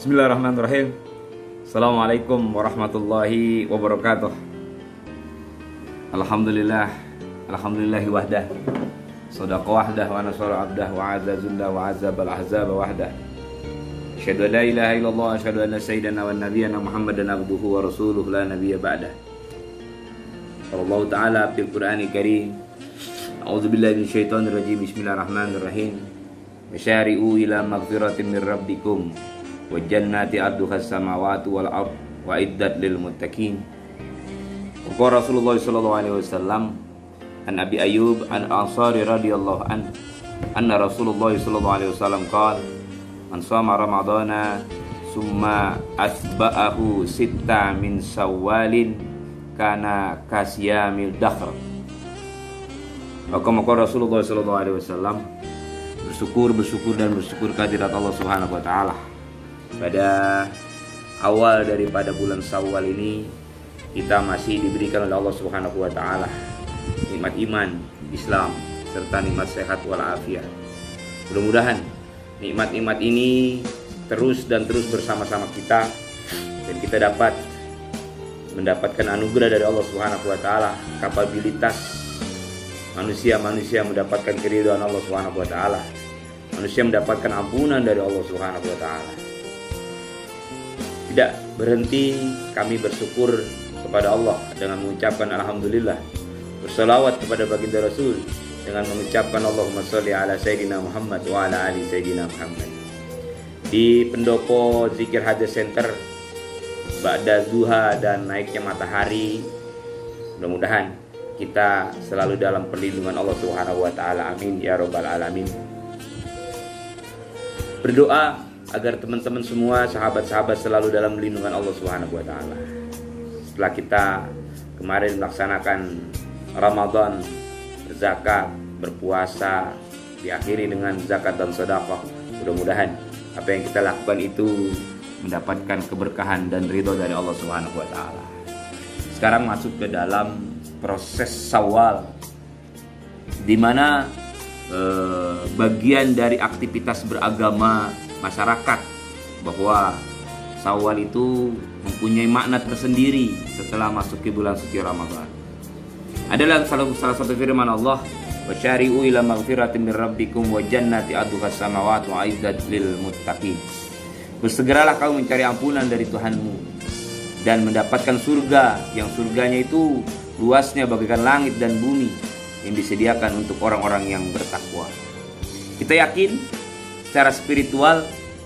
Bismillahirrahmanirrahim. Assalamualaikum warahmatullahi wabarakatuh. Alhamdulillahi wahdah. Sadaqa wahdah wa nasara abdah wa azza zunda wa azzabal ahzaba wahdah. Asyhadu an la ilaha illallah wa asyhadu anna sayyidana wa nabiyyana Muhammadan abduhu wa rasuluh la nabiyya ba'dah. Allah Ta'ala fil Qur'anil Karim. A'udzu billahi minasyaitonir rajim. Bismillahirrahmanirrahim. Masyari'u ila maghfiratin min rabbikum wa jannati arduha as-samawati wal ard wa iddat lil muttaqin. Wa Rasulullah sallallahu alaihi wasallam an Abi Ayyub al-Ansari radhiyallahu an anna Rasulullah sallallahu alaihi wasallam qala man shama ramadhana summa asba'ahu sitta min Syawalin kana kasyamil dahr. Maka Rasulullah sallallahu alaihi wasallam bersyukur kehadirat Allah Subhanahu wa taala. Pada awal daripada bulan Syawal ini kita masih diberikan oleh Allah Subhanahu wa taala nikmat iman, Islam serta nikmat sehat walafiat. Mudah-mudahan nikmat-nikmat ini terus bersama-sama kita dan kita dapat mendapatkan anugerah dari Allah Subhanahu wa taala, kapabilitas manusia mendapatkan keridhaan Allah Subhanahu wa taala. Manusia mendapatkan ampunan dari Allah Subhanahu wa taala. Tidak berhenti kami bersyukur kepada Allah dengan mengucapkan alhamdulillah, berselawat kepada baginda Rasul dengan mengucapkan Allahumma sholli ala sayyidina Muhammad wa ala ali sayyidina Muhammad. Di pendopo Zikir Hadis Center ba'da duha dan naiknya matahari, mudah-mudahan kita selalu dalam perlindungan Allah Subhanahu wa taala. Amin ya rabbal alamin. Berdoa agar teman-teman semua, sahabat-sahabat selalu dalam lindungan Allah Subhanahu wa taala. Setelah kita kemarin melaksanakan Ramadan, berzakat, berpuasa, diakhiri dengan zakat dan sedekah. Mudah-mudahan apa yang kita lakukan itu mendapatkan keberkahan dan ridho dari Allah Subhanahu wa taala. Sekarang masuk ke dalam proses Syawal, di mana bagian dari aktivitas beragama masyarakat, bahwa Syawal itu mempunyai makna tersendiri setelah masuk ke bulan suci Ramadan. Adalah salah satu firman Allah, wasyari'u ila maghfiratin min rabbikum wa jannati arduha as-samawati wa iddat lil muttaqin. Bersegeralah kamu mencari ampunan dari Tuhanmu dan mendapatkan surga, yang surganya itu luasnya bagaikan langit dan bumi, yang disediakan untuk orang-orang yang bertakwa. Kita yakin secara spiritual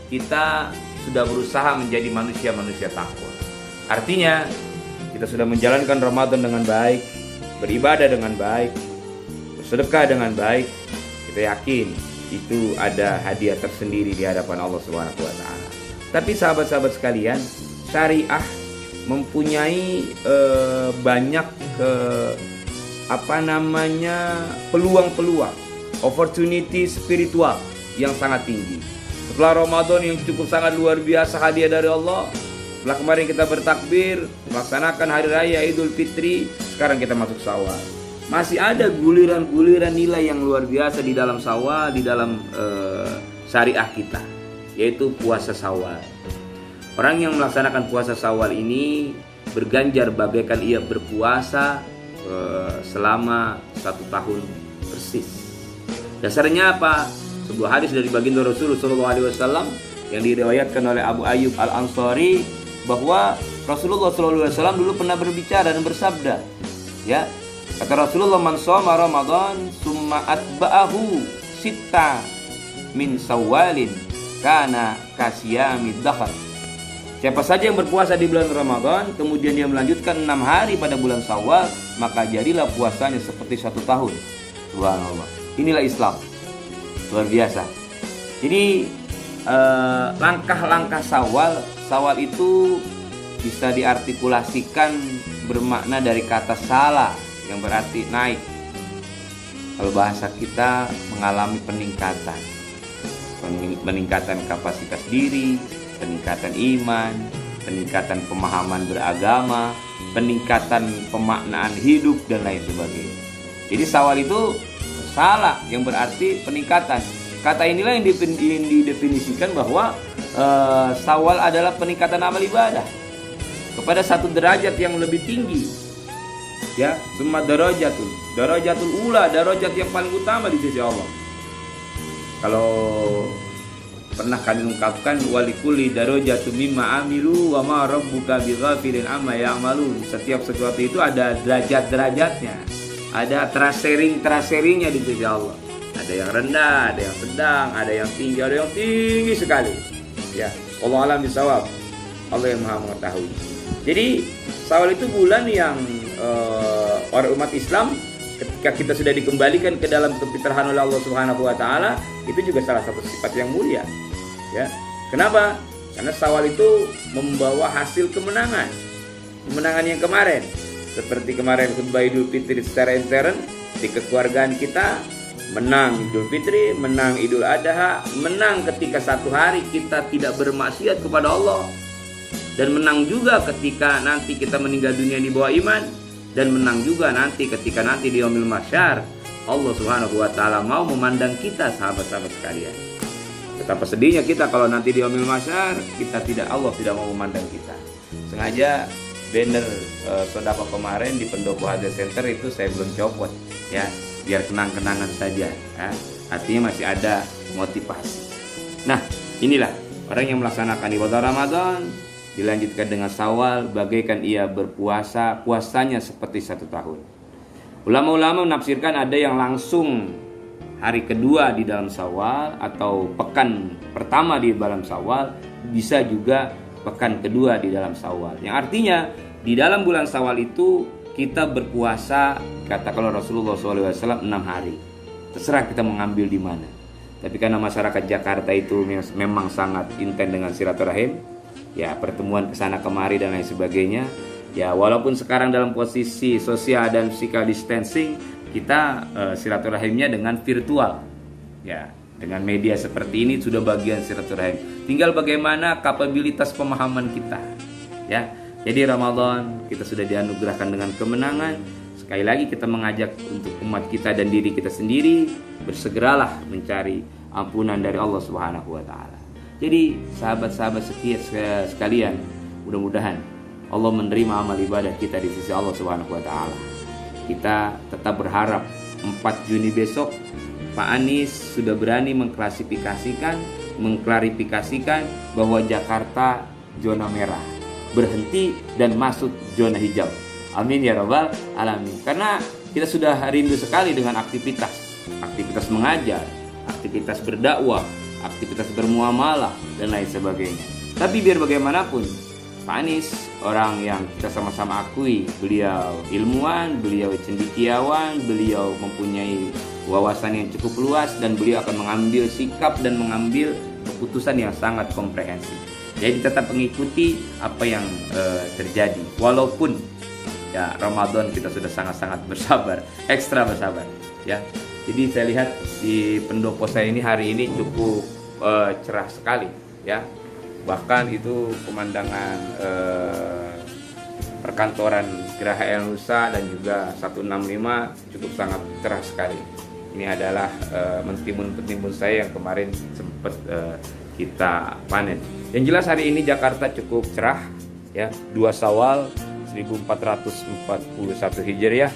kita sudah berusaha menjadi manusia takwa. Artinya kita sudah menjalankan Ramadan dengan baik, beribadah dengan baik, bersedekah dengan baik. Kita yakin itu ada hadiah tersendiri di hadapan Allah Subhanahu wa taala. Tapi sahabat-sahabat sekalian, syariah mempunyai banyak peluang-peluang, opportunity spiritual yang sangat tinggi. Setelah Ramadan yang cukup sangat luar biasa hadiah dari Allah, setelah kemarin kita bertakbir melaksanakan hari raya Idul Fitri, sekarang kita masuk Syawal. Masih ada guliran-guliran nilai yang luar biasa di dalam Syawal, di dalam syariah kita, yaitu puasa Syawal. Orang yang melaksanakan puasa Syawal ini berganjar bagaikan ia berpuasa selama 1 tahun persis. Dasarnya apa? Sebuah hadis dari baginda Rasulullah SAW yang diriwayatkan oleh Abu Ayyub al-Ansari, bahwa Rasulullah SAW dulu pernah berbicara dan bersabda, ya, kata Rasulullah, man shoma Ramadan summa atba'ahu sitta min Syawalin kana kasyamid dahr. Siapa saja yang berpuasa di bulan Ramadan kemudian dia melanjutkan 6 hari pada bulan Syawal, maka jadilah puasanya seperti 1 tahun. Subhanallah. Inilah Islam. Luar biasa. Jadi langkah-langkah Syawal itu bisa diartikulasikan bermakna dari kata salah, yang berarti naik. Kalau bahasa kita mengalami peningkatan kapasitas diri, peningkatan iman, peningkatan pemahaman beragama, peningkatan pemaknaan hidup dan lain sebagainya. Jadi Syawal itu salah yang berarti peningkatan. Kata inilah yang didefinisikan bahwa Syawal adalah peningkatan amal ibadah kepada satu derajat yang lebih tinggi. Ya, summa darajatul ula, derajat yang paling utama di sisi Allah. Kalau pernah kami ungkapkan, walikuli darajatu mimma amilu wa ma rabbuka bighafilin amma ya'malun. Setiap sesuatu itu ada derajat-derajatnya, ada traseringnya di sisi Allah. Ada yang rendah, ada yang sedang, ada yang tinggi sekali. Ya, Allah alam bisawab. Allah yang Maha mengetahui. Jadi Syawal itu bulan yang orang umat Islam, ketika kita sudah dikembalikan ke dalam kefitrahan oleh Allah Subhanahu wa taala, itu juga salah satu sifat yang mulia. Ya. Kenapa? Karena Syawal itu membawa hasil kemenangan. Kemenangan yang kemarin, seperti kemarin khutbah Idul Fitri secara intern di kekeluargaan kita, menang Idul Fitri, menang Idul Adha, menang ketika satu hari kita tidak bermaksiat kepada Allah, dan menang juga ketika nanti kita meninggal dunia di bawah iman, dan menang juga nanti ketika nanti di yaumil mahsyar Allah Subhanahu wa taala mau memandang kita, sahabat-sahabat sekalian. Betapa sedihnya kita kalau nanti di yaumil mahsyar Allah tidak mau memandang kita. Sengaja banner sedekah kemarin di Pendopo Hadir Center itu saya belum copot, ya, biar kenang-kenangan saja, ya. Artinya masih ada motivasi. Nah, inilah orang yang melaksanakan ibadah Ramadan dilanjutkan dengan Syawal, bagaikan ia berpuasa, puasanya seperti 1 tahun. Ulama-ulama menafsirkan ada yang langsung hari kedua di dalam Syawal, atau pekan pertama di dalam Syawal, bisa juga pekan kedua di dalam Syawal. Yang artinya di dalam bulan Syawal itu kita berpuasa, kata kalau Rasulullah SAW 6 hari. Terserah kita mengambil di mana. Tapi karena masyarakat Jakarta itu memang sangat intens dengan silaturahim, ya, pertemuan kesana kemari dan lain sebagainya. Ya, walaupun sekarang dalam posisi sosial dan physical distancing, kita silaturahimnya dengan virtual. Ya, dengan media seperti ini sudah bagian silaturahim. Tinggal bagaimana kapabilitas pemahaman kita. Ya, jadi Ramadan kita sudah dianugerahkan dengan kemenangan. Sekali lagi kita mengajak untuk umat kita dan diri kita sendiri, bersegeralah mencari ampunan dari Allah Subhanahu wa taala. Jadi sahabat-sahabat sekalian, mudah-mudahan Allah menerima amal ibadah kita di sisi Allah Subhanahu wa taala. Kita tetap berharap 4 Juni besok Pak Anies sudah berani mengklarifikasikan bahwa Jakarta zona merah, berhenti dan masuk zona hijau. Amin ya rabbal alamin. Karena kita sudah rindu sekali dengan aktivitas mengajar, aktivitas berdakwah, aktivitas bermuamalah dan lain sebagainya. Tapi biar bagaimanapun, Pak Anies orang yang kita sama-sama akui, beliau ilmuwan, beliau cendekiawan, beliau mempunyai wawasan yang cukup luas, dan beliau akan mengambil sikap dan mengambil keputusan yang sangat komprehensif. Jadi tetap mengikuti apa yang terjadi, walaupun ya Ramadan kita sudah sangat-sangat bersabar, ekstra bersabar, ya. Jadi saya lihat di pendopo saya ini hari ini cukup cerah sekali, ya. Bahkan itu pemandangan perkantoran Geraha El Nusa dan juga 165 cukup sangat cerah sekali. Ini adalah mentimun-mentimun saya yang kemarin sempat kita panen. Yang jelas hari ini Jakarta cukup cerah, ya. 2 Syawal 1441 Hijriah,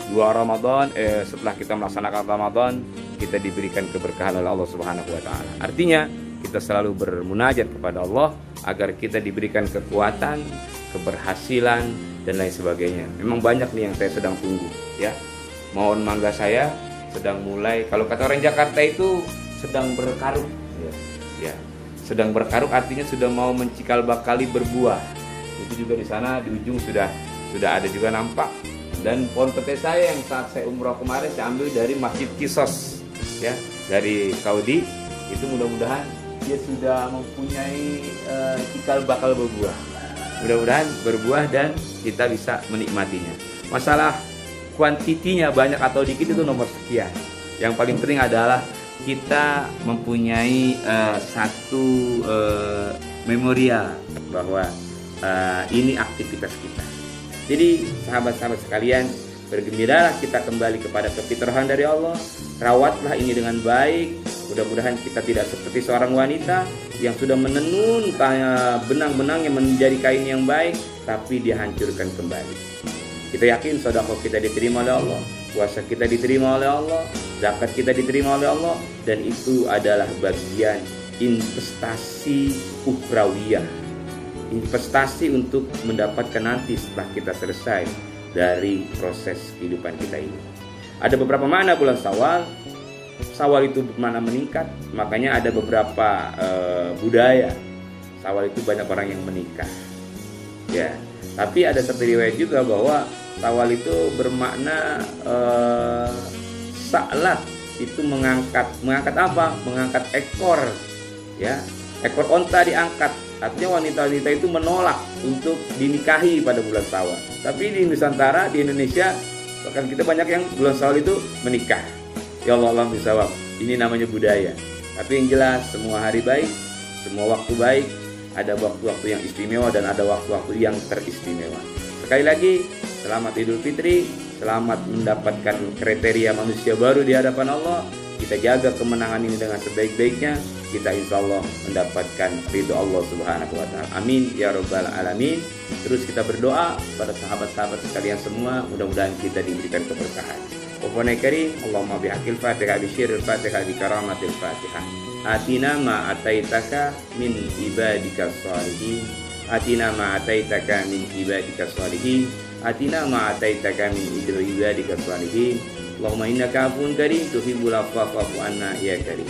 2 Ramadan, setelah kita melaksanakan Ramadan, kita diberikan keberkahan oleh Allah Subhanahu wa taala. Artinya kita selalu bermunajat kepada Allah agar kita diberikan kekuatan, keberhasilan dan lain sebagainya. Memang banyak nih yang saya sedang tunggu, ya. Mohon mangga saya sedang mulai, kalau kata orang Jakarta itu sedang berkaruk, ya. Sedang berkaruk artinya sudah mau mencikal bakali berbuah. Itu juga di sana di ujung sudah ada juga nampak. Dan pohon petai saya yang saat saya umroh kemarin saya ambil dari Masjid Kisos, ya, dari Saudi. Itu mudah-mudahan dia sudah mempunyai cikal bakal berbuah. Mudah-mudahan berbuah dan kita bisa menikmatinya. Masalah kuantitinya banyak atau dikit itu nomor sekian. Yang paling penting adalah kita mempunyai satu memorial bahwa ini aktivitas kita. Jadi sahabat-sahabat sekalian, bergembiralah kita kembali kepada kefitrahan dari Allah. Rawatlah ini dengan baik. Mudah-mudahan kita tidak seperti seorang wanita yang sudah menenun benang-benang yang menjadi kain yang baik, tapi dia hancurkan kembali. Kita yakin sedekah kita diterima oleh Allah, puasa kita diterima oleh Allah, zakat kita diterima oleh Allah, dan itu adalah bagian investasi ukhrawiyah, investasi untuk mendapatkan nanti setelah kita selesai dari proses kehidupan kita ini. Ada beberapa makna bulan Syawal. Syawal itu bermakna meningkat, makanya ada beberapa budaya Syawal itu banyak orang yang menikah. Ya, tapi ada satu riwayat juga bahwa Syawal itu bermakna sa'lat, itu mengangkat apa? Mengangkat ekor, ya, ekor onta diangkat. Artinya wanita-wanita itu menolak untuk dinikahi pada bulan Syawal. Tapi di Nusantara, di Indonesia, bahkan kita banyak yang bulan Syawal itu menikah. Ya Allah bisawab. Ini namanya budaya. Tapi yang jelas semua hari baik, semua waktu baik. Ada waktu-waktu yang istimewa dan ada waktu-waktu yang teristimewa. Sekali lagi, selamat Idul Fitri, selamat mendapatkan kriteria manusia baru di hadapan Allah. Kita jaga kemenangan ini dengan sebaik-baiknya. Kita insya Allah mendapatkan ridho Allah Subhanahu wa Ta'ala. Amin ya Rabbal Alamin. Terus kita berdoa pada sahabat-sahabat sekalian semua, mudah-mudahan kita diberikan keberkahan. Wassalamualaikum karim. Allahumma bihaqil Fatihah bisyiril Fatihah bi karamatil Fatihah. Atina ma ataitaka min ibadika sholihin. Atina ma ataitaka min ibadika sholihin. Atina ma ataitaka min ibadika sholihin. Allahumma innaka afuwun karim tuhibbul afwa fa'fu anna ya karim.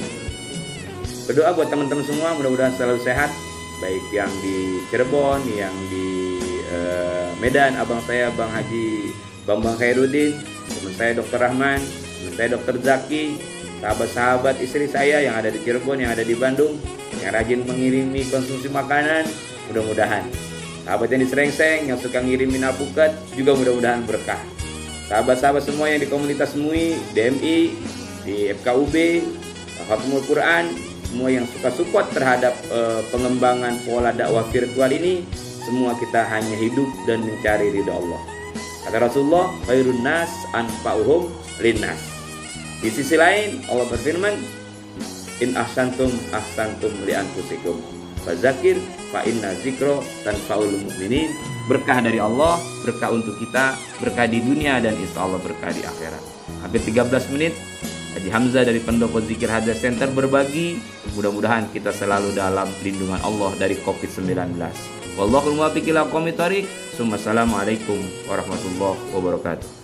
Berdoa buat teman-teman semua, mudah-mudahan selalu sehat, baik yang di Cirebon, yang di Medan, abang saya Bang Haji Bambang Khairuddin, teman saya Dr. Rahman, teman saya Dr. Zaki, sahabat-sahabat istri saya yang ada di Cirebon, yang ada di Bandung, yang rajin mengirimi konsumsi makanan, mudah-mudahan. Sahabat yang di Serengseng, yang suka ngirimin alpukat, juga mudah-mudahan berkah. Sahabat-sahabat semua yang di komunitas MUI, DMI, di FKUB, Khatamul Quran, semua yang suka support terhadap pengembangan pola dakwah virtual ini, semua kita hanya hidup dan mencari ridha Allah. Kata Rasulullah, khairun nas anfa'uhum linnas. Di sisi lain Allah berfirman, in ahsantum ahsantum li anfusikum fadzakir fa inna dzikra tanfa'ul mu'minin. Berkah dari Allah, berkah untuk kita, berkah di dunia dan insya Allah berkah di akhirat. Hampir 13 menit Haji Hamzah dari Pendopo Zikir Haja Center berbagi. Mudah-mudahan kita selalu dalam lindungan Allah dari COVID-19. Wallahul muwaffiq ila aqwamit thoriq. Assalamualaikum warahmatullahi wabarakatuh.